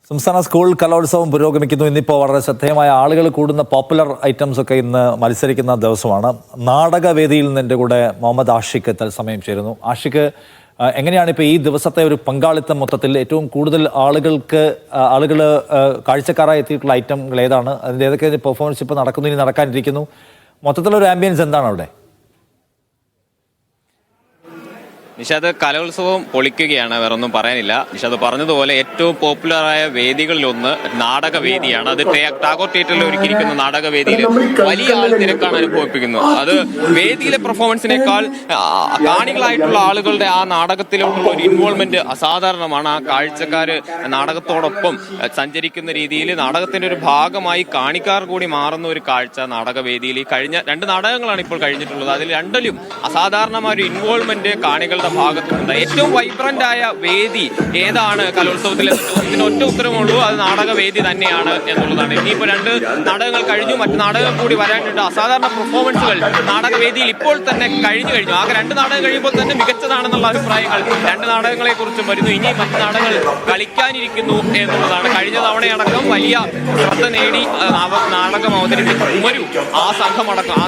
സംസ്ഥാന സ്കൂൾ കലോത്സവം പുരോഗമിക്കുന്നു. ഇന്നിപ്പോൾ വളരെ ശ്രദ്ധേയമായ ആളുകൾ കൂടുന്ന പോപ്പുലർ ഐറ്റംസ് ഒക്കെ ഇന്ന് മത്സരിക്കുന്ന ദിവസമാണ്. നാടകവേദിയിൽ നിന്ന് എൻ്റെ കൂടെ മുഹമ്മദ് ആഷിഖ് തത്സമയം ചേരുന്നു. ആഷിഖ്, എങ്ങനെയാണ് ഇപ്പോൾ ഈ ദിവസത്തെ ഒരു പങ്കാളിത്തം? മൊത്തത്തിൽ ഏറ്റവും കൂടുതൽ ആളുകൾ കാഴ്ചക്കാരായി എത്തിയിട്ടുള്ള ഐറ്റങ്ങൾ ഏതാണ്? അതിൻ്റെ ഏതൊക്കെ പെർഫോമൻസ് ഇപ്പോൾ നടക്കുന്നു, ഇനി നടക്കാനിരിക്കുന്നു? മൊത്തത്തിലൊരു ആംബിയൻസ് എന്താണ് അവിടെ? നിഷാദ്, കലോത്സവം പൊളിക്കുകയാണ്, വേറൊന്നും പറയാനില്ല. നിഷാദ് പറഞ്ഞതുപോലെ ഏറ്റവും പോപ്പുലറായ വേദികളിലൊന്ന് നാടകവേദിയാണ്. അത് ടാഗോർ തിയേറ്ററിൽ ഒരുക്കിയിരിക്കുന്ന നാടകവേദിയിൽ വലിയ ആൾ തിരക്കാണ് അനുഭവിപ്പിക്കുന്നത്. അത് വേദിയിലെ പെർഫോമൻസിനേക്കാൾ കാണികളായിട്ടുള്ള ആളുകളുടെ ആ നാടകത്തിലോട്ടുള്ള ഒരു ഇൻവോൾവ്മെന്റ് അസാധാരണമാണ്. ആ കാഴ്ചക്കാര് നാടകത്തോടൊപ്പം സഞ്ചരിക്കുന്ന രീതിയിൽ നാടകത്തിന്റെ ഒരു ഭാഗമായി കാണിക്കാർ കൂടി മാറുന്ന ഒരു കാഴ്ച നാടകവേദിയിൽ. ഈ കഴിഞ്ഞ 2 നാടകങ്ങളാണ് ഇപ്പോൾ കഴിഞ്ഞിട്ടുള്ളത്. അതിൽ രണ്ടിലും അസാധാരണമായ ഒരു ഇൻവോൾവ്മെന്റ് കാണികളുടെ ഭാഗത്തുണ്ട്. ഏറ്റവും വൈബ്രന്റ് ആയ വേദി ഏതാണ് കലോത്സവത്തിൽ? ഇതിന് ഒറ്റ ഉത്തരവുള്ളൂ, അത് നാടകവേദി തന്നെയാണ് എന്നുള്ളതാണ്. ഇനിയിപ്പോൾ 2 നാടകങ്ങൾ കഴിഞ്ഞു, മറ്റു നാടകങ്ങൾ കൂടി വരാനുണ്ട്. അസാധാരണ പെർഫോമൻസുകൾ നാടകവേദിയിൽ ഇപ്പോൾ തന്നെ കഴിഞ്ഞു. ആകെ 2 നാടകം കഴിയുമ്പോൾ തന്നെ മികച്ചതാണെന്നുള്ള അഭിപ്രായങ്ങൾ 2 നാടകങ്ങളെ കുറിച്ചും വരുന്നു. ഇനി മറ്റു നാടകങ്ങൾ കളിക്കാനിരിക്കുന്നു എന്നുള്ളതാണ്. കഴിഞ്ഞ തവണയടക്കം വലിയ ശ്രദ്ധ നേടി നാടകം അവതരിപ്പിച്ച ഉമരു ആ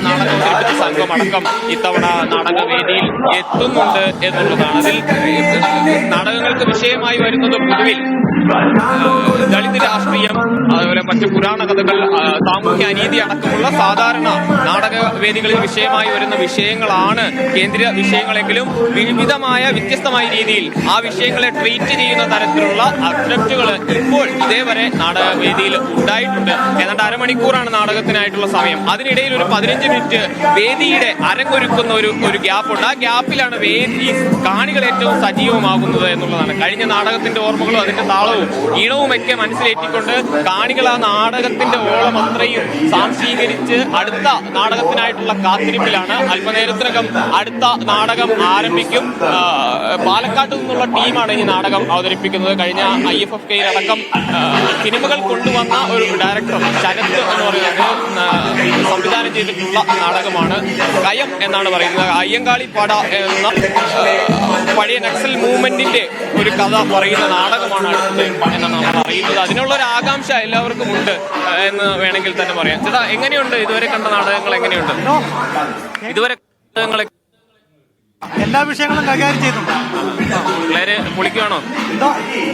നാടകം അവതരിപ്പിച്ച സംഘമടക്കം ഇത്തവണ നാടകവേദിയിൽ എത്തുന്നുണ്ട് എന്നുള്ളതാണ്. അതിൽ നാടകങ്ങൾക്ക് വിഷയമായി വരുന്നത് പൊതുവിൽ ദളിത് രാഷ്ട്രീയം, അതുപോലെ മറ്റ് പുരാണ കഥകൾ, സാമൂഹ്യ അനീതി അടക്കമുള്ള സാധാരണ നാടകവേദികളിൽ വിഷയമായി വരുന്ന വിഷയങ്ങളാണ് കേന്ദ്ര വിഷയങ്ങളെങ്കിലും വിവിധമായ വ്യത്യസ്തമായ രീതിയിൽ ആ വിഷയങ്ങളെ ട്രീറ്റ് ചെയ്യുന്ന തരത്തിലുള്ള അബ്ജക്റ്റുകൾ ഇപ്പോൾ ഇതേവരെ നാടകവേദിയിൽ ഉണ്ടായിട്ടുണ്ട്. ഏതാണ്ട് അരമണിക്കൂറാണ് നാടകത്തിനായിട്ടുള്ള സമയം. അതിനിടയിൽ ഒരു 15 മിനിറ്റ് വേദിയുടെ അരങ്ങൊരുക്കുന്ന ഒരു ഗ്യാപ്പുണ്ട്. ആ ഗ്യാപ്പിലാണ് വേദി കാണികൾ ഏറ്റവും സജീവമാകുന്നത് എന്നുള്ളതാണ്. കഴിഞ്ഞ നാടകത്തിന്റെ ഓർമ്മകളും അതിന്റെ താളവും ഈണവുമൊക്കെ മനസ്സിലേറ്റിക്കൊണ്ട് കാണികൾ ആ നാടകത്തിന്റെ ഓളം അത്രയും സാംശീകരിച്ച് അടുത്ത നാടകത്തിനായിട്ടുള്ള കാത്തിരിപ്പിലാണ്. അല്പനേരത്തിനകം അടുത്ത നാടകം ആരംഭിക്കും. പാലക്കാട്ട് നിന്നുള്ള ടീമാണ് ഈ നാടകം അവതരിപ്പിക്കുന്നത്. കഴിഞ്ഞ IFFK അടക്കം സിനിമകൾ കൊണ്ടുവന്ന ഒരു ഡയറക്ടർ ശരത് എന്ന് പറയുന്നത് സംവിധാനം ചെയ്തിട്ടുള്ള നാടകമാണ്. കയം എന്നാണ് പറയുന്നത്. അയ്യങ്കാളിപ്പാട എന്ന പഴയ നക്സൽ മൂവ്മെന്റിന്റെ ഒരു കഥ പറയുന്ന നാടകമാണ് അടുത്തത് എന്നാണ് നമ്മൾ അറിയുന്നത്. അതിനുള്ള ഒരു ആകാംക്ഷ എല്ലാവർക്കും ഉണ്ട് എന്ന് വേണമെങ്കിൽ തന്നെ പറയാം. ചേട്ടാ, എങ്ങനെയുണ്ട് ഇതുവരെ കണ്ട നാടകങ്ങൾ? എങ്ങനെയുണ്ട് ഇതുവരെ നാടകങ്ങളെ? എല്ലാ വിഷയങ്ങളും കൈകാര്യം ചെയ്തിട്ടുണ്ട്. പിള്ളേര് പൊളിക്കുകയാണോ?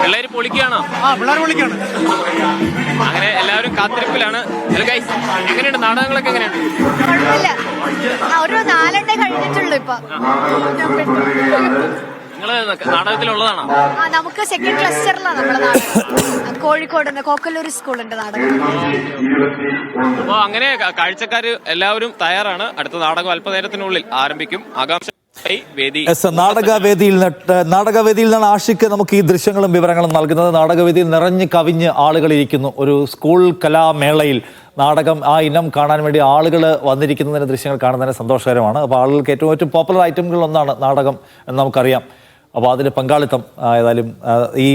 പിള്ളേര് പൊളിക്കുകയാണോ? പിള്ളേർ പൊളിക്കുകയാണ്. അങ്ങനെ എല്ലാവരും കാത്തിരിപ്പിലാണ്. എങ്ങനെയുണ്ട് നാടകങ്ങളൊക്കെ? എങ്ങനെയുണ്ട്? ഒരു 4 കഴിഞ്ഞിട്ടുള്ളൂ ഇപ്പൊ. നിങ്ങള് നാടകത്തിലുള്ളതാണോ? നമുക്ക് സെക്കൻഡ് ക്ലസ്റ്ററിലാണ് നമ്മുടെ നാടകം. കോഴിക്കോട് കോക്കല്ലൂർ സ്കൂളിന്റെ നാടകം. അപ്പൊ അങ്ങനെ കാഴ്ചക്കാര് എല്ലാവരും തയ്യാറാണ്. അടുത്ത നാടകം അല്പനേരത്തിനുള്ളിൽ ആരംഭിക്കും. ആകാംക്ഷ നാടകവേദിയിൽ നിന്നാണ് ആഷിഖ് നമുക്ക് ഈ ദൃശ്യങ്ങളും വിവരങ്ങളും നൽകുന്നത്. നാടകവേദിയിൽ നിറഞ്ഞു കവിഞ്ഞ് ആളുകൾ ഇരിക്കുന്നു. ഒരു സ്കൂൾ കലാമേളയിൽ നാടകം, ആ ഇനം കാണാൻ വേണ്ടി ആളുകൾ വന്നിരിക്കുന്നതിന്റെ ദൃശ്യങ്ങൾ കാണുന്നതിന് സന്തോഷകരമാണ്. അപ്പോൾ ആളുകൾക്ക് ഏറ്റവും പോപ്പുലർ ഐറ്റങ്ങളിൽ ഒന്നാണ് നാടകം എന്ന് നമുക്കറിയാം. അപ്പോൾ അതിൽ പങ്കാളിത്തം ഏതായാലും ഈ